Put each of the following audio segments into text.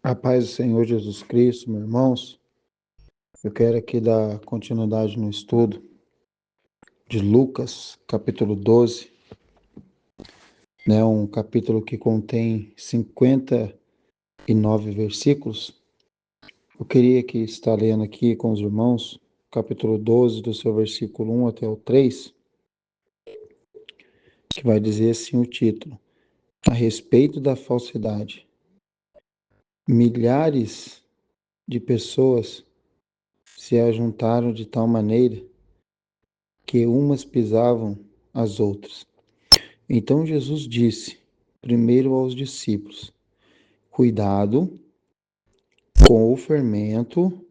A paz do Senhor Jesus Cristo, meus irmãos. Eu quero aqui dar continuidade no estudo de Lucas, capítulo 12, né? Um capítulo que contém 59 versículos. Eu queria que estar lendo aqui com os irmãos, capítulo 12, do seu versículo 1 até o 3, que vai dizer assim o título: A respeito da falsidade. Milhares de pessoas se ajuntaram de tal maneira que umas pisavam as outras. Então Jesus disse primeiro aos discípulos: Cuidado com o fermento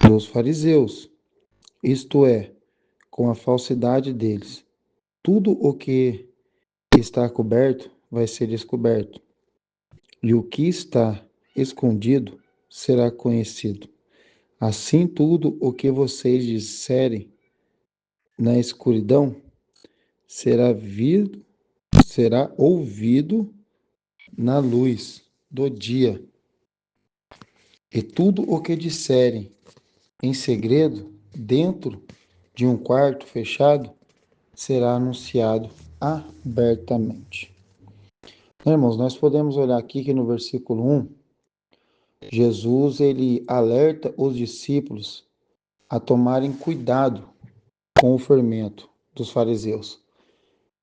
dos fariseus, isto é, com a falsidade deles. Tudo o que está coberto vai ser descoberto, e o que está escondido será conhecido. Assim, tudo o que vocês disserem na escuridão será visto, será ouvido na luz do dia. E tudo o que disserem em segredo, dentro de um quarto fechado, será anunciado abertamente. Irmãos, nós podemos olhar aqui que no versículo 1, Jesus ele alerta os discípulos a tomarem cuidado com o fermento dos fariseus,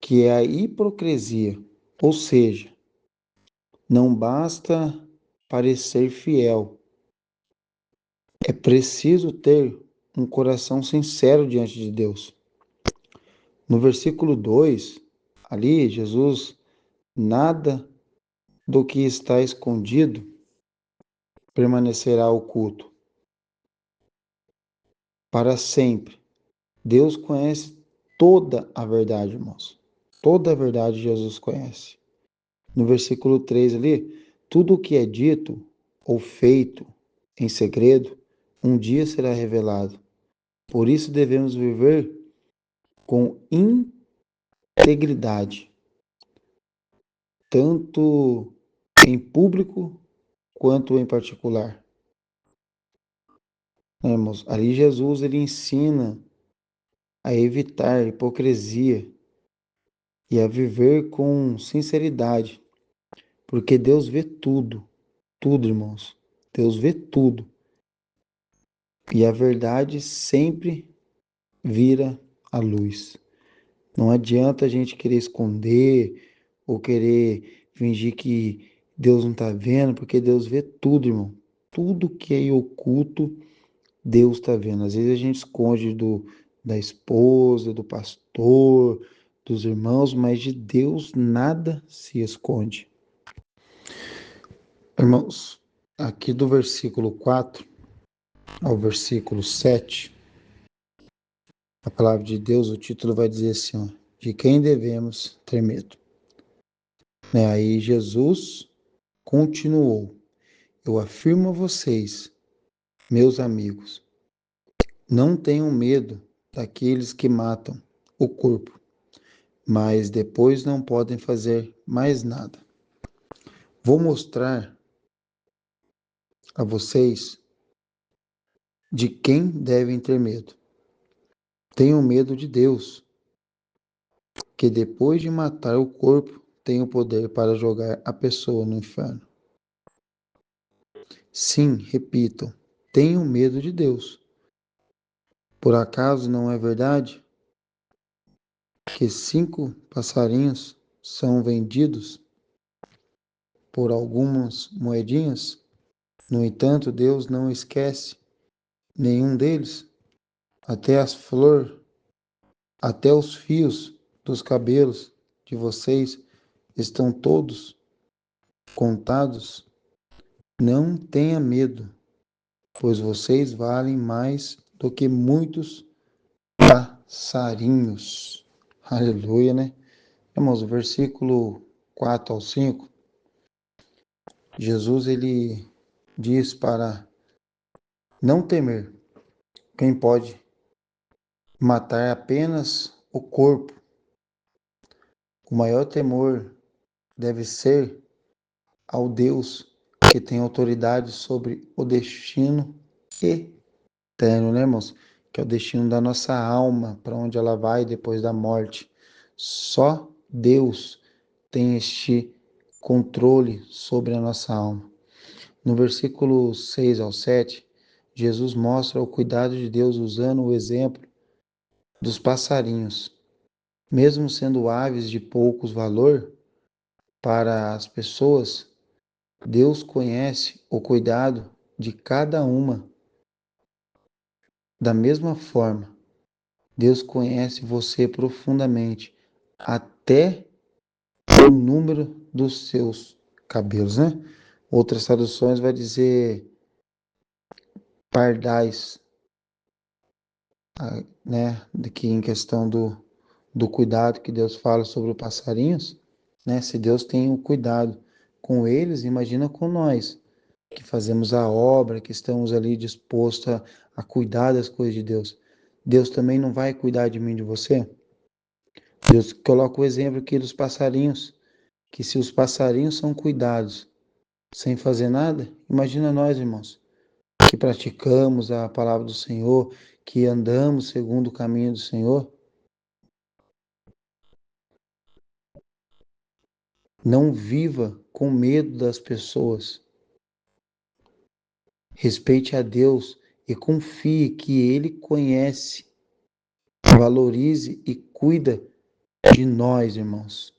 que é a hipocrisia, ou seja, não basta parecer fiel, é preciso ter um coração sincero diante de Deus. No versículo 2, ali, Jesus, nada do que está escondido permanecerá oculto para sempre. Deus conhece toda a verdade, irmãos. Toda a verdade Jesus conhece. No versículo 3 ali, tudo o que é dito ou feito em segredo, um dia será revelado. Por isso devemos viver com integridade, tanto em público quanto em particular. Irmãos, ali Jesus ele ensina a evitar a hipocrisia e a viver com sinceridade, porque Deus vê tudo, tudo, irmãos. Deus vê tudo. E a verdade sempre vira à luz. Não adianta a gente querer esconder ou querer fingir que Deus não está vendo, porque Deus vê tudo, irmão. Tudo que é oculto, Deus está vendo. Às vezes a gente esconde da esposa, do pastor, dos irmãos, mas de Deus nada se esconde. Irmãos, aqui do versículo 4 ao versículo 7, a palavra de Deus, o título vai dizer assim, ó, de quem devemos ter medo. Aí Jesus continuou: Eu afirmo a vocês, meus amigos, não tenham medo daqueles que matam o corpo, mas depois não podem fazer mais nada. Vou mostrar a vocês de quem devem ter medo. Tenham medo de Deus, que depois de matar o corpo, tem o poder para jogar a pessoa no inferno. Sim, repitam, tenham medo de Deus. Por acaso não é verdade que 5 passarinhos são vendidos por algumas moedinhas? No entanto, Deus não esquece nenhum deles. Até as flores, até os fios dos cabelos de vocês estão todos contados. Não tenha medo, pois vocês valem mais do que muitos passarinhos. Aleluia, né? Irmãos, o versículo 4 ao 5, Jesus ele diz para não temer quem pode matar apenas o corpo. O maior temor deve ser ao Deus que tem autoridade sobre o destino eterno, né, irmãos? Que é o destino da nossa alma, para onde ela vai depois da morte. Só Deus tem este controle sobre a nossa alma. No versículo 6 ao 7, Jesus mostra o cuidado de Deus usando o exemplo dos passarinhos. Mesmo sendo aves de poucos valor para as pessoas, Deus conhece o cuidado de cada uma. Da mesma forma, Deus conhece você profundamente, até o número dos seus cabelos, né? Outras traduções vai dizer pardais, né? Que em questão do cuidado que Deus fala sobre os passarinhos, né? Se Deus tem o cuidado com eles, imagina com nós, que fazemos a obra, que estamos ali dispostos a cuidar das coisas de Deus. Deus também não vai cuidar de mim, de você? Deus coloca o exemplo aqui dos passarinhos, que se os passarinhos são cuidados sem fazer nada, imagina nós, irmãos, que praticamos a palavra do Senhor, que andamos segundo o caminho do Senhor. Não viva com medo das pessoas. Respeite a Deus e confie que Ele conhece, valorize e cuida de nós, irmãos.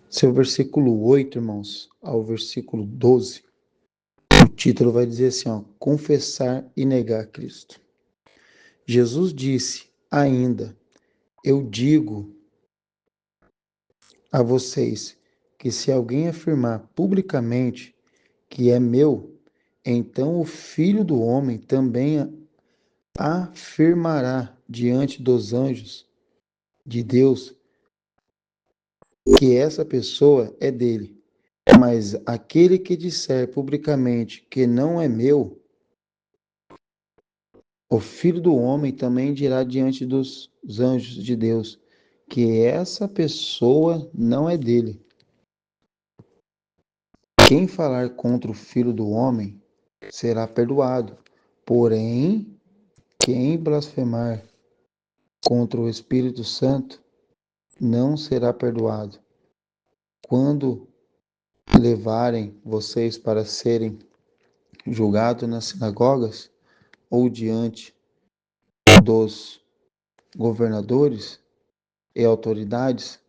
Seu versículo 8, irmãos, ao versículo 12, o título vai dizer assim, ó, confessar e negar Cristo. Jesus disse ainda, eu digo a vocês que se alguém afirmar publicamente que é meu, então o Filho do Homem também afirmará diante dos anjos de Deus que essa pessoa é dele. Mas aquele que disser publicamente que não é meu, o Filho do Homem também dirá diante dos anjos de Deus que essa pessoa não é dele. Quem falar contra o Filho do Homem será perdoado, porém, quem blasfemar contra o Espírito Santo não será perdoado. Quando levarem vocês para serem julgados nas sinagogas ou diante dos governadores e autoridades,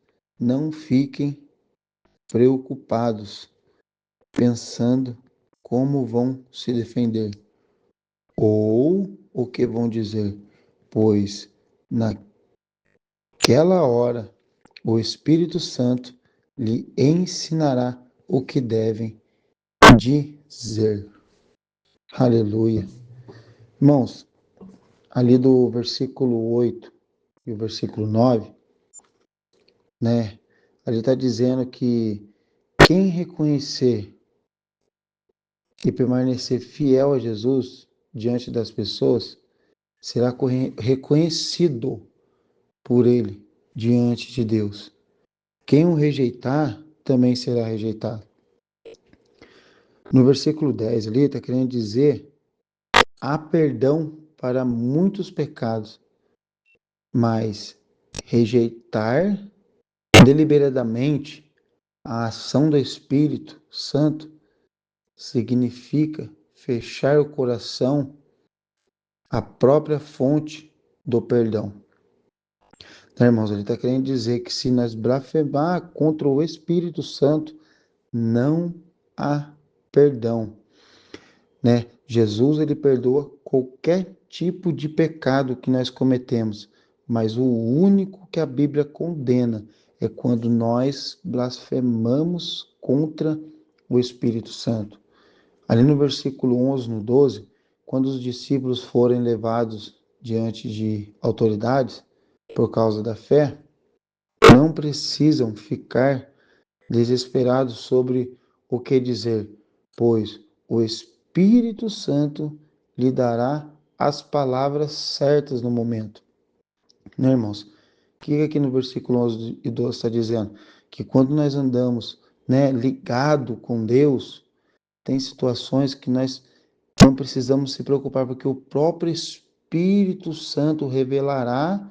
não fiquem preocupados pensando como vão se defender ou o que vão dizer, pois naquela hora o Espírito Santo lhe ensinará o que devem dizer. Aleluia. Irmãos, ali do versículo 8 e o versículo 9, né? Ali está dizendo que quem reconhecer e permanecer fiel a Jesus diante das pessoas será reconhecido por ele diante de Deus. Quem o rejeitar também será rejeitado. No versículo 10 ali está querendo dizer há perdão para muitos pecados, mas rejeitar deliberadamente a ação do Espírito Santo significa fechar o coração à própria fonte do perdão. Então, irmãos, ele está querendo dizer que se nós blasfemar contra o Espírito Santo, não há perdão, né? Jesus, ele perdoa qualquer tipo de pecado que nós cometemos, mas o único que a Bíblia condena é quando nós blasfemamos contra o Espírito Santo. Ali no versículo 11, no 12, quando os discípulos forem levados diante de autoridades por causa da fé, não precisam ficar desesperados sobre o que dizer, pois o Espírito Santo lhe dará as palavras certas no momento. Né, irmãos? O que aqui no versículo 11 e 12 está dizendo? Que quando nós andamos né, ligado com Deus, tem situações que nós não precisamos se preocupar, porque o próprio Espírito Santo revelará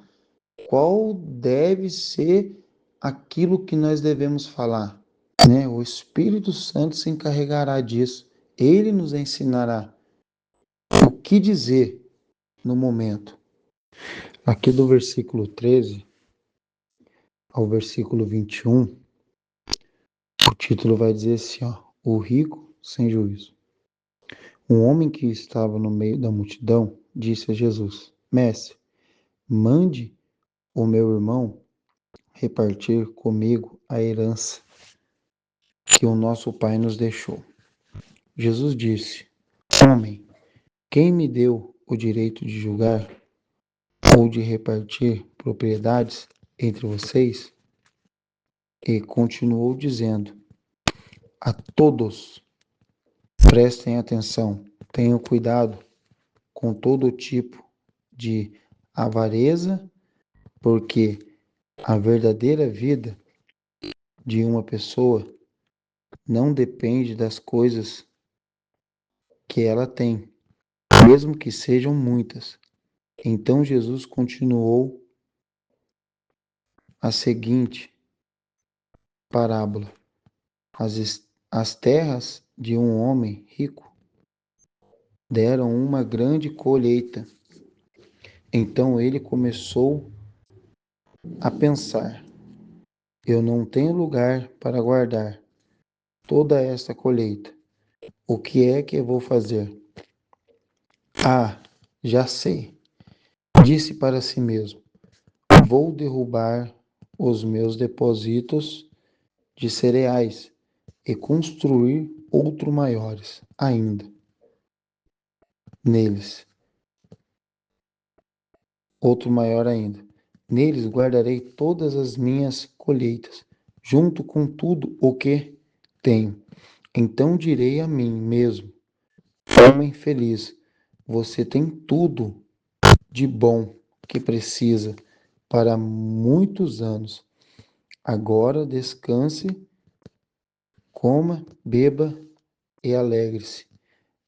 qual deve ser aquilo que nós devemos falar, né? O Espírito Santo se encarregará disso. Ele nos ensinará o que dizer no momento. Aqui do versículo 13 ao versículo 21, o título vai dizer assim, ó, o rico sem juízo. Um homem que estava no meio da multidão disse a Jesus: Mestre, mande o meu irmão repartir comigo a herança que o nosso pai nos deixou. Jesus disse: Homem, quem me deu o direito de julgar ou de repartir propriedades entre vocês? E continuou dizendo: A todos prestem atenção, tenham cuidado com todo tipo de avareza, porque a verdadeira vida de uma pessoa não depende das coisas que ela tem, mesmo que sejam muitas. Então Jesus continuou a seguinte parábola: as terras de um homem rico deram uma grande colheita. Então ele começou a pensar: eu não tenho lugar para guardar toda esta colheita. O que é que eu vou fazer? Ah, já sei. Disse para si mesmo: vou derrubar os meus depósitos de cereais e construir outros maiores ainda neles, outro maior ainda. Neles guardarei todas as minhas colheitas, junto com tudo o que tenho. Então direi a mim mesmo: homem feliz, você tem tudo de bom que precisa para muitos anos. Agora descanse, coma, beba e alegre-se.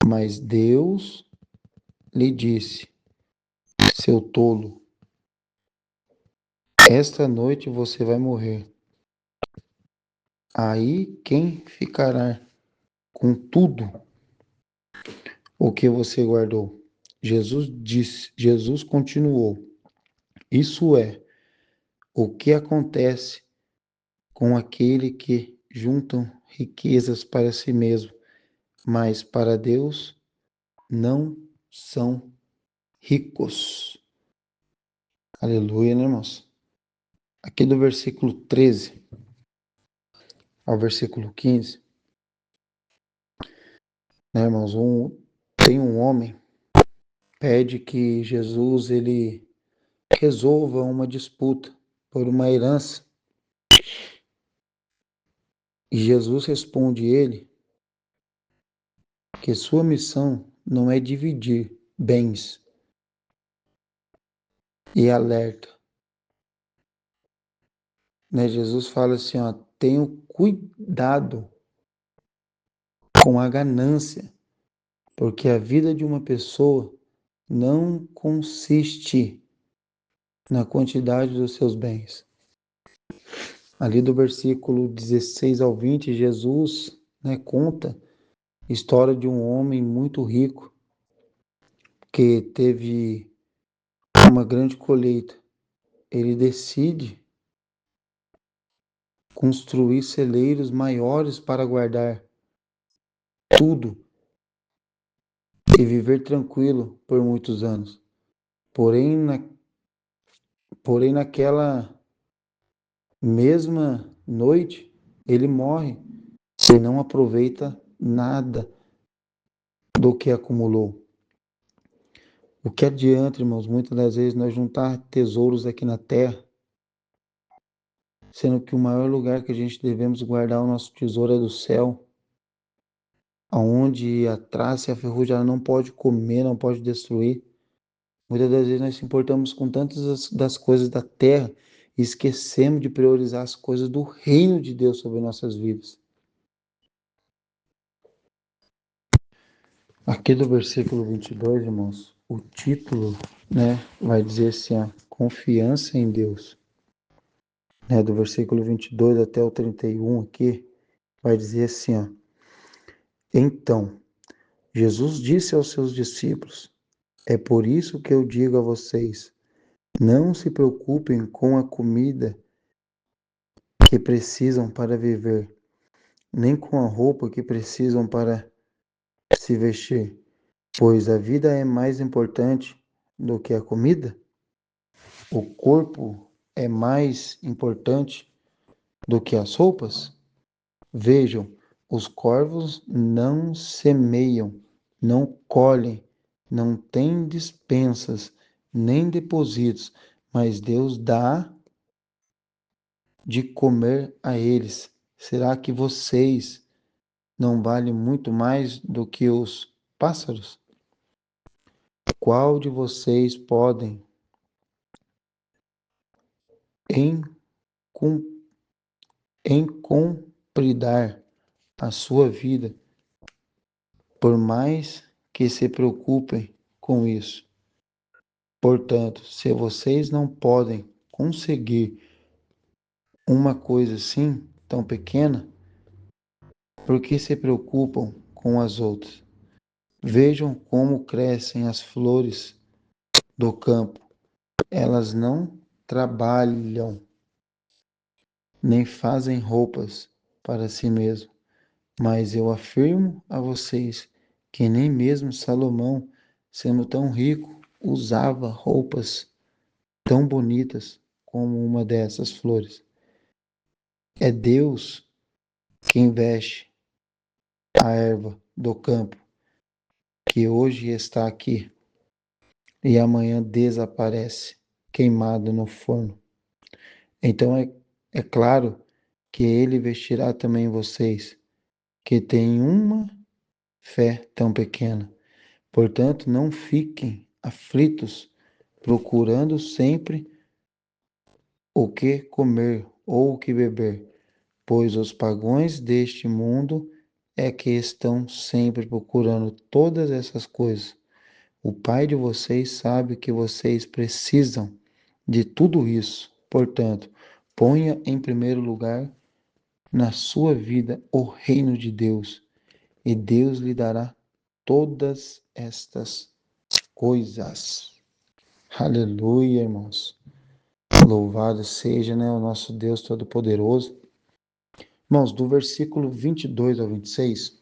Mas Deus lhe disse: seu tolo, esta noite você vai morrer. Aí quem ficará com tudo o que você guardou? Jesus continuou: isso é o que acontece com aquele que juntam riquezas para si mesmo, mas para Deus não são ricos. Aleluia, né, irmãos? Aqui do versículo 13 ao versículo 15, né, irmãos? Tem um homem pede que Jesus ele resolva uma disputa por uma herança. E Jesus responde ele que sua missão não é dividir bens e alerta, né? Jesus fala assim, ó, tenham cuidado com a ganância, porque a vida de uma pessoa não consiste na quantidade dos seus bens. Ali do versículo 16 ao 20, Jesus, né, conta a história de um homem muito rico que teve uma grande colheita. Ele decide construir celeiros maiores para guardar tudo e viver tranquilo por muitos anos. Porém, naquela mesma noite, ele morre e não aproveita nada do que acumulou. O que adianta, irmãos, muitas das vezes nós juntar tesouros aqui na terra, sendo que o maior lugar que a gente devemos guardar o nosso tesouro é do céu, aonde a traça e a ferrugem não pode comer, não pode destruir. Muitas das vezes nós se importamos com tantas das coisas da terra e esquecemos de priorizar as coisas do reino de Deus sobre nossas vidas. Aqui do versículo 22, irmãos, o título, vai dizer assim, confiança em Deus. Do versículo 22 até o 31 aqui, vai dizer assim, então, Jesus disse aos seus discípulos, é por isso que eu digo a vocês, não se preocupem com a comida que precisam para viver, nem com a roupa que precisam para se vestir, pois a vida é mais importante do que a comida? O corpo é mais importante do que as roupas? Vejam, os corvos não semeiam, não colhem, não têm despensas, nem depósitos, mas Deus dá de comer a eles. Será que vocês não valem muito mais do que os pássaros? Qual de vocês podem em, compridar a sua vida, por mais que se preocupem com isso? Portanto, se vocês não podem conseguir uma coisa assim, tão pequena, por que se preocupam com as outras? Vejam como crescem as flores do campo. Elas não trabalham, nem fazem roupas para si mesmas. Mas eu afirmo a vocês que nem mesmo Salomão, sendo tão rico, usava roupas tão bonitas como uma dessas flores. É Deus quem veste a erva do campo, que hoje está aqui e amanhã desaparece, queimado no forno. Então é claro que ele vestirá também vocês, que têm uma fé tão pequena. Portanto, não fiquem aflitos, procurando sempre o que comer ou o que beber, pois os pagãos deste mundo é que estão sempre procurando todas essas coisas. O Pai de vocês sabe que vocês precisam de tudo isso. Portanto, ponha em primeiro lugar na sua vida o reino de Deus, e Deus lhe dará todas estas coisas. Aleluia, irmãos. Louvado seja, o nosso Deus Todo-Poderoso. Irmãos, do versículo 22 ao 26,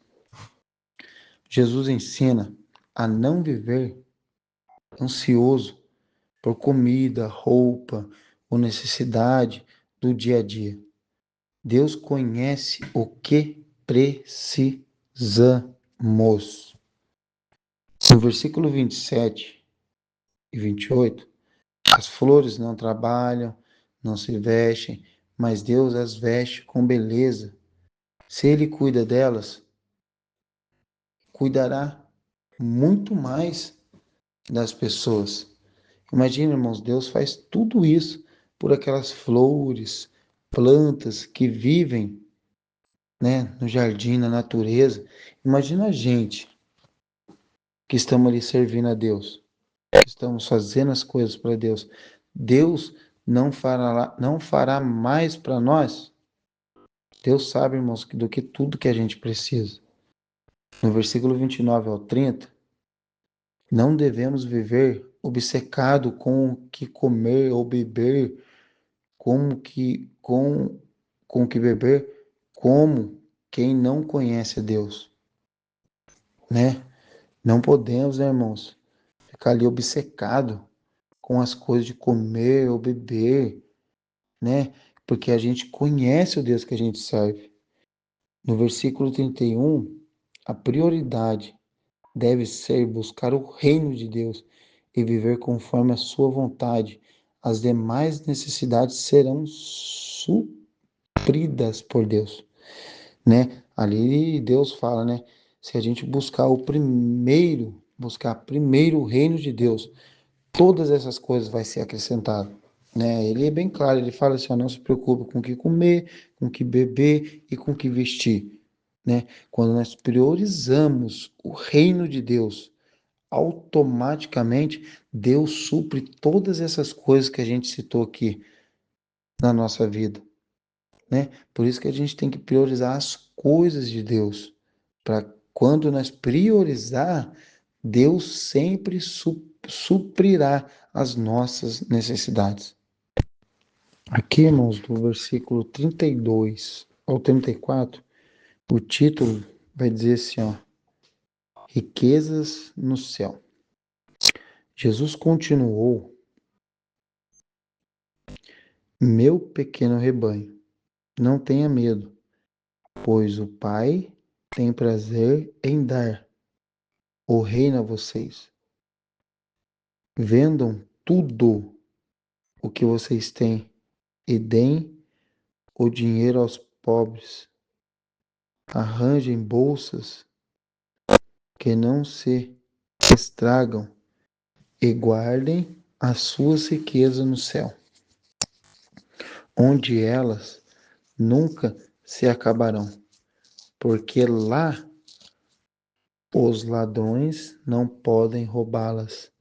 Jesus ensina a não viver ansioso por comida, roupa ou necessidade do dia a dia. Deus conhece o que precisamos. No versículo 27 e 28, as flores não trabalham, não se vestem, mas Deus as veste com beleza. Se Ele cuida delas, cuidará muito mais das pessoas. Imagina, irmãos, Deus faz tudo isso por aquelas flores, plantas que vivem, no jardim, na natureza. Imagina a gente que estamos ali servindo a Deus, que estamos fazendo as coisas para Deus. Deus não fará mais para nós? Deus sabe, irmãos, do que tudo que a gente precisa. No versículo 29 ao 30, não devemos viver obcecado com o que comer ou beber, com o que beber, como quem não conhece a Deus, né? Não podemos, irmãos, ficar ali obcecado com as coisas de comer ou beber, né? Porque a gente conhece o Deus que a gente serve. No versículo 31, a prioridade deve ser buscar o reino de Deus e viver conforme a sua vontade. As demais necessidades serão supridas por Deus, né? Ali Deus fala, né? Se a gente buscar primeiro o reino de Deus, todas essas coisas vai ser acrescentado, né? Ele é bem claro, ele fala assim, não se preocupe com o que comer, com o que beber e com o que vestir, né? Quando nós priorizamos o reino de Deus, automaticamente Deus supre todas essas coisas que a gente citou aqui na nossa vida, né? Por isso que a gente tem que priorizar as coisas de Deus, para quando nós priorizar, Deus sempre suprirá as nossas necessidades. Aqui, irmãos, do versículo 32 ao 34, o título vai dizer assim, ó, riquezas no céu. Jesus continuou: meu pequeno rebanho, não tenha medo, pois o Pai tem prazer em dar o reino a vocês. Vendam tudo o que vocês têm e deem o dinheiro aos pobres. Arranjem bolsas que não se estragam e guardem as suas riquezas no céu, onde elas nunca se acabarão, porque lá os ladrões não podem roubá-las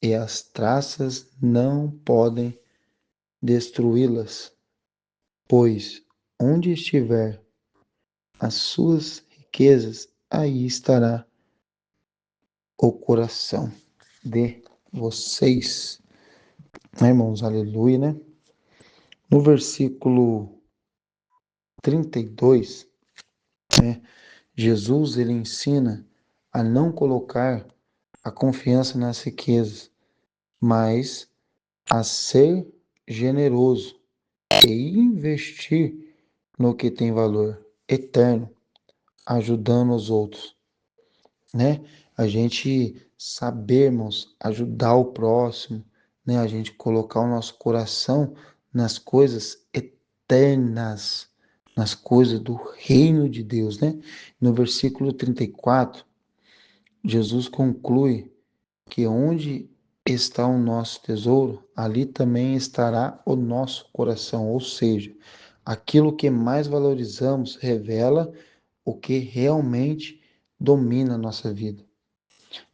e as traças não podem destruí-las, pois onde estiver as suas riquezas, aí estará o coração de vocês. Irmãos, aleluia, né? No versículo 32, né, Jesus ele ensina a não colocar a confiança nas riquezas, mas a ser generoso e investir no que tem valor eterno, ajudando os outros, né? A gente sabermos ajudar o próximo, né? A gente colocar o nosso coração nas coisas eternas, nas coisas do reino de Deus, né? No versículo 34, Jesus conclui que onde está o nosso tesouro, ali também estará o nosso coração, ou seja, aquilo que mais valorizamos revela o que realmente domina a nossa vida,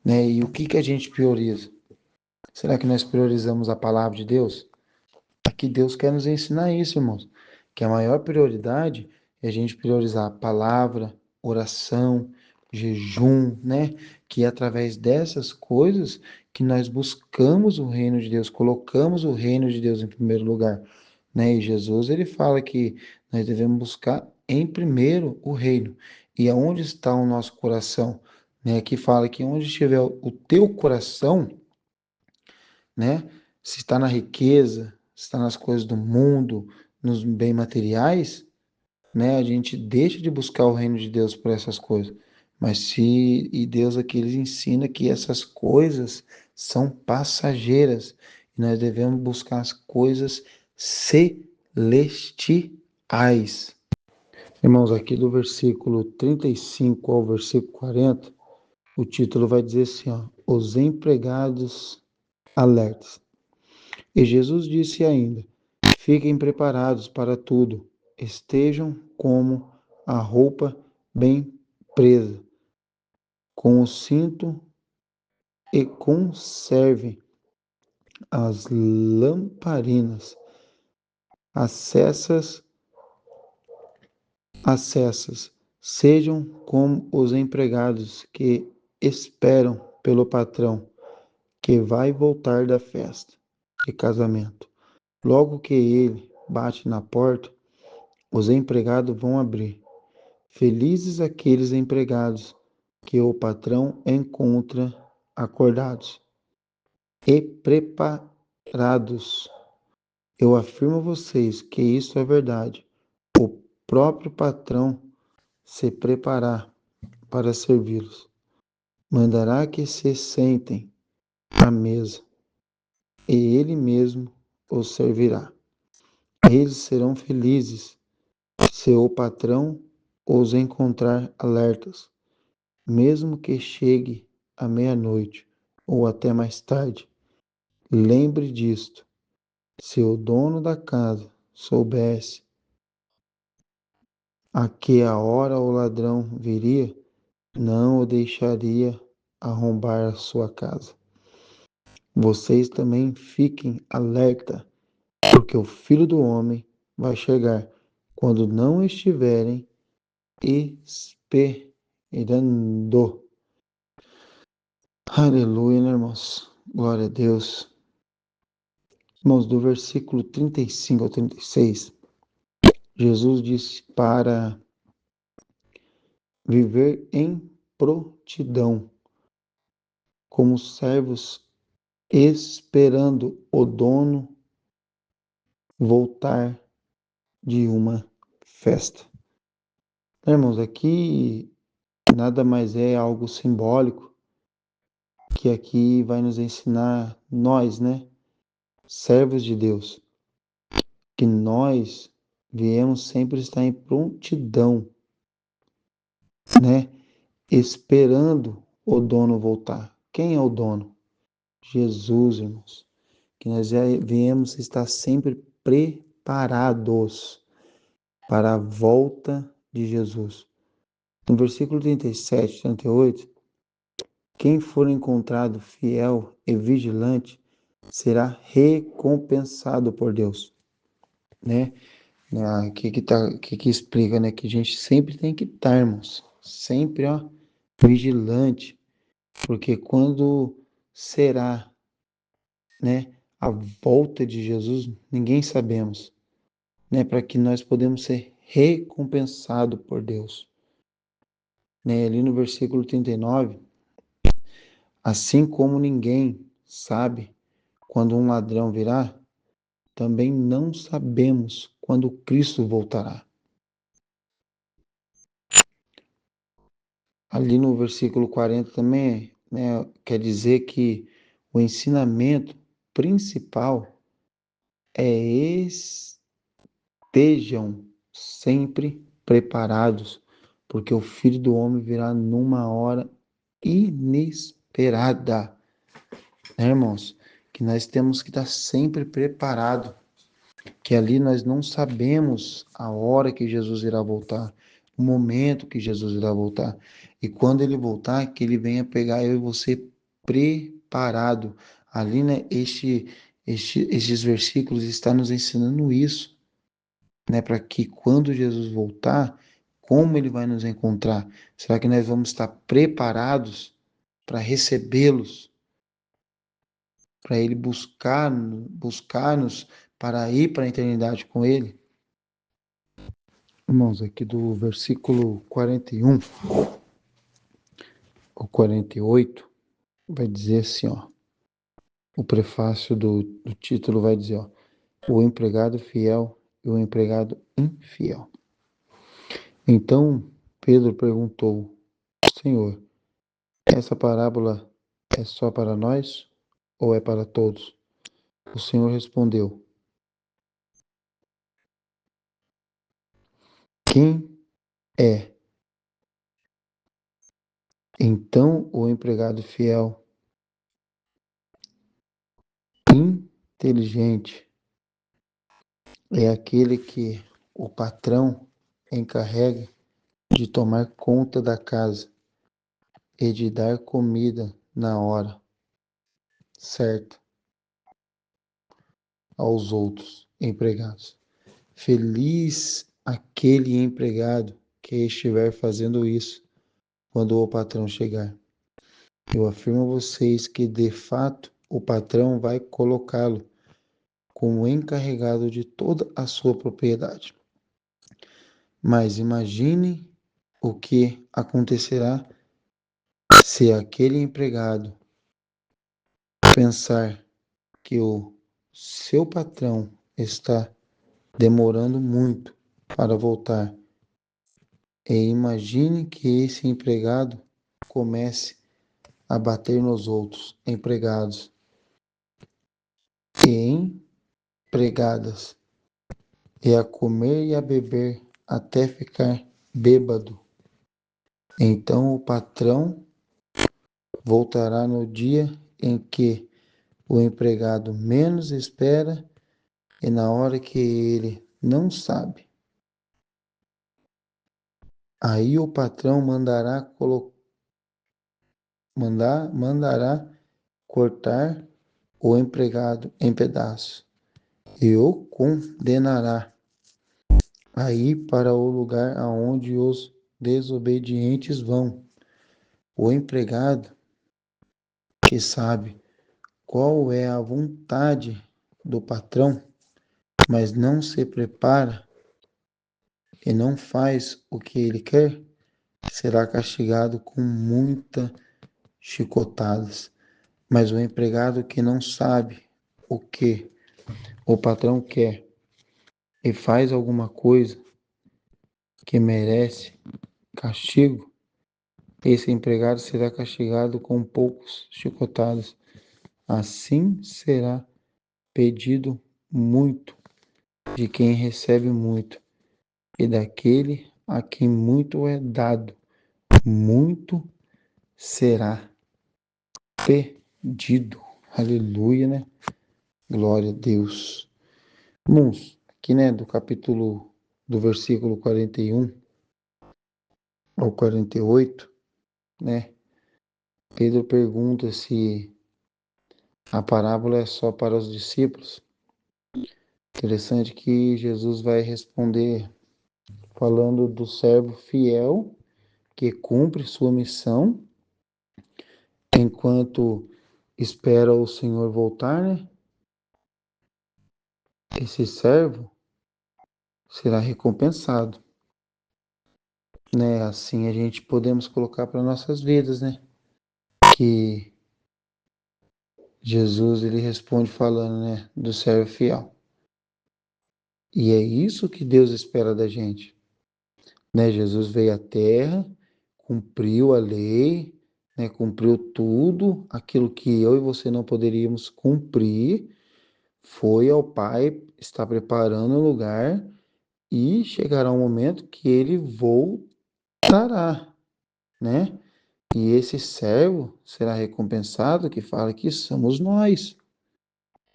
né? E o que que a gente prioriza? Será que nós priorizamos a palavra de Deus? Aqui Deus quer nos ensinar isso, irmãos, que a maior prioridade é a gente priorizar a palavra, oração, jejum, né? Que é através dessas coisas que nós buscamos o reino de Deus, colocamos o reino de Deus em primeiro lugar, né? E Jesus, ele fala que nós devemos buscar em primeiro o reino. E aonde está o nosso coração, né? Aqui fala que onde estiver o teu coração, né? Se está na riqueza, se está nas coisas do mundo, nos bens materiais, né? A gente deixa de buscar o reino de Deus por essas coisas. Mas se e Deus aqui ele ensina que essas coisas são passageiras e nós devemos buscar as coisas celestiais. Irmãos, aqui do versículo 35 ao versículo 40, o título vai dizer assim, ó, os empregados alertas. E Jesus disse ainda: fiquem preparados para tudo, estejam como a roupa bem presa, com o cinto e conservem as lamparinas acessas, acessas. Sejam como os empregados que esperam pelo patrão, que vai voltar da festa de casamento. Logo que ele bate na porta, os empregados vão abrir. Felizes aqueles empregados que o patrão encontra acordados e preparados. Eu afirmo a vocês que isso é verdade. O próprio patrão se preparar para servi-los. Mandará que se sentem à mesa e ele mesmo os servirá. Eles serão felizes se o patrão os encontrar alertas, mesmo que chegue à meia-noite ou até mais tarde. Lembre disto: se o dono da casa soubesse a que a hora o ladrão viria, não o deixaria arrombar a sua casa. Vocês também fiquem alerta, porque o Filho do Homem vai chegar quando não estiverem esperando. Aleluia, né, irmãos? Glória a Deus. Irmãos, do versículo 35 ao 36, Jesus disse para viver em prontidão, como servos esperando o dono voltar de uma festa. Irmãos, aqui nada mais é algo simbólico que aqui vai nos ensinar nós, né, servos de Deus, que nós viemos sempre estar em prontidão, né, esperando o dono voltar. Quem é o dono? Jesus, irmãos. Que nós já viemos estar sempre preparados para a volta de Jesus. No versículo 37 e 38, quem for encontrado fiel e vigilante será recompensado por Deus, né? Que explica, né? Que a gente sempre tem que estar, irmãos, sempre, ó, vigilante, porque quando será, né, a volta de Jesus, ninguém sabemos, né? Para que nós podemos ser recompensados por Deus, né? Ali no versículo 39, assim como ninguém sabe quando um ladrão virá, também não sabemos quando Cristo voltará. Ali no versículo 40 também, né, quer dizer que o ensinamento principal é estejam sempre preparados, porque o Filho do Homem virá numa hora inesperada, né, irmãos? Que nós temos que estar sempre preparados, que ali nós não sabemos a hora que Jesus irá voltar, o momento que Jesus irá voltar. E quando ele voltar, que ele venha pegar eu e você preparado. Ali, né, estes versículos estão nos ensinando isso, né, para que quando Jesus voltar, como ele vai nos encontrar? Será que nós vamos estar preparados para recebê-los, para ele buscar-nos para ir para a eternidade com ele? Irmãos, aqui do versículo 41 ao 48, vai dizer assim, ó, o prefácio do título vai dizer, ó, o empregado fiel e o empregado infiel. Então, Pedro perguntou, Senhor, essa parábola é só para nós ou é para todos? O Senhor respondeu, quem é? Então o empregado fiel, inteligente, é aquele que o patrão encarrega de tomar conta da casa e de dar comida na hora certa aos outros empregados. Feliz aquele empregado que estiver fazendo isso quando o patrão chegar. Eu afirmo a vocês que, de fato, o patrão vai colocá-lo como encarregado de toda a sua propriedade. Mas imagine o que acontecerá se aquele empregado pensar que o seu patrão está demorando muito para voltar. E imagine que esse empregado comece a bater nos outros empregados e empregadas, e a comer e a beber até ficar bêbado. Então o patrão voltará no dia em que o empregado menos espera e na hora que ele não sabe. Aí o patrão mandará cortar o empregado em pedaços e o condenará a ir para o lugar aonde os desobedientes vão. O empregado que sabe qual é a vontade do patrão, mas não se prepara e não faz o que ele quer, será castigado com muitas chicotadas. Mas o empregado que não sabe o que o patrão quer e faz alguma coisa que merece castigo, esse empregado será castigado com poucos chicotadas. Assim será pedido muito de quem recebe muito, e daquele a quem muito é dado, muito será pedido. Aleluia, né? Glória a Deus. Irmãos, aqui, né, do versículo 41 ao 48, né? Pedro pergunta se a parábola é só para os discípulos. Interessante que Jesus vai responder falando do servo fiel que cumpre sua missão enquanto espera o Senhor voltar, né? Esse servo será recompensado, né? Assim a gente podemos colocar para nossas vidas, né? Que Jesus ele responde falando, né, do servo fiel. E é isso que Deus espera da gente, né? Jesus veio à Terra, cumpriu a lei, né? Cumpriu tudo aquilo que eu e você não poderíamos cumprir, foi ao Pai, está preparando o lugar e chegará um momento que ele voltará, né? E esse servo será recompensado, que fala que somos nós,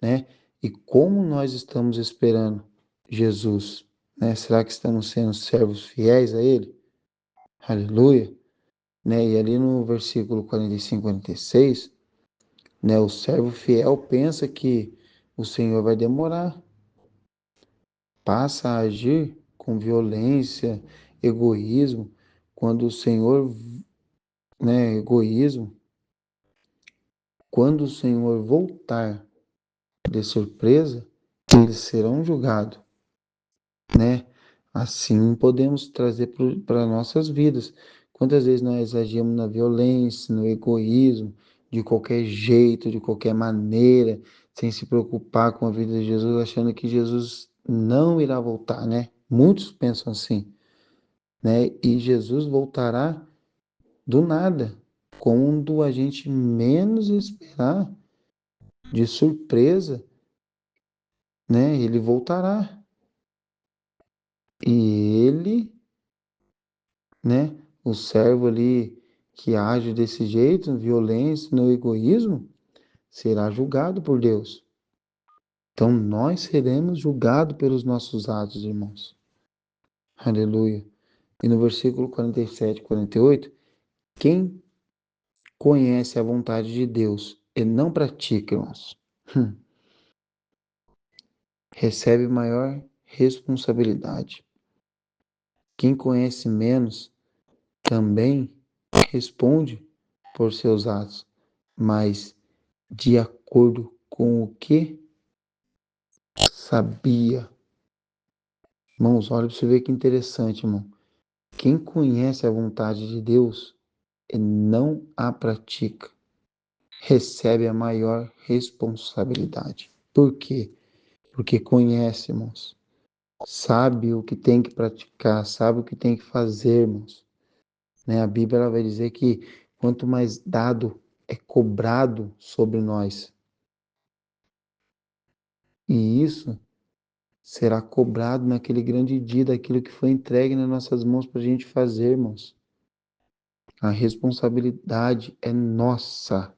né? E como nós estamos esperando Jesus, né? Será que estamos sendo servos fiéis a Ele? Aleluia, né? E ali no versículo 45, 46, né? O servo fiel pensa que o Senhor vai demorar, passa a agir com violência, egoísmo, quando o Senhor, né? Egoísmo, quando o Senhor voltar de surpresa, eles serão julgados, né? Assim podemos trazer para nossas vidas. Quantas vezes nós agimos na violência, no egoísmo, de qualquer jeito, de qualquer maneira, sem se preocupar com a vida de Jesus, achando que Jesus não irá voltar, né? Muitos pensam assim, né? E Jesus voltará do nada, quando a gente menos esperar, de surpresa, né? Ele voltará. E ele, né, o servo ali que age desse jeito, violência, no egoísmo, será julgado por Deus. Então nós seremos julgados pelos nossos atos, irmãos. Aleluia. E no versículo 47 e 48, quem conhece a vontade de Deus e não pratica, irmãos, recebe maior responsabilidade. Quem conhece menos também responde por seus atos, mas de acordo com o que sabia. Irmãos, olha para você ver que interessante, irmão. Quem conhece a vontade de Deus e não a pratica, recebe a maior responsabilidade. Por quê? Porque conhece, irmãos. Sabe o que tem que praticar, sabe o que tem que fazer, irmãos. Né? A Bíblia ela vai dizer que quanto mais dado é cobrado sobre nós, e isso será cobrado naquele grande dia daquilo que foi entregue nas nossas mãos para a gente fazer, irmãos. A responsabilidade é nossa.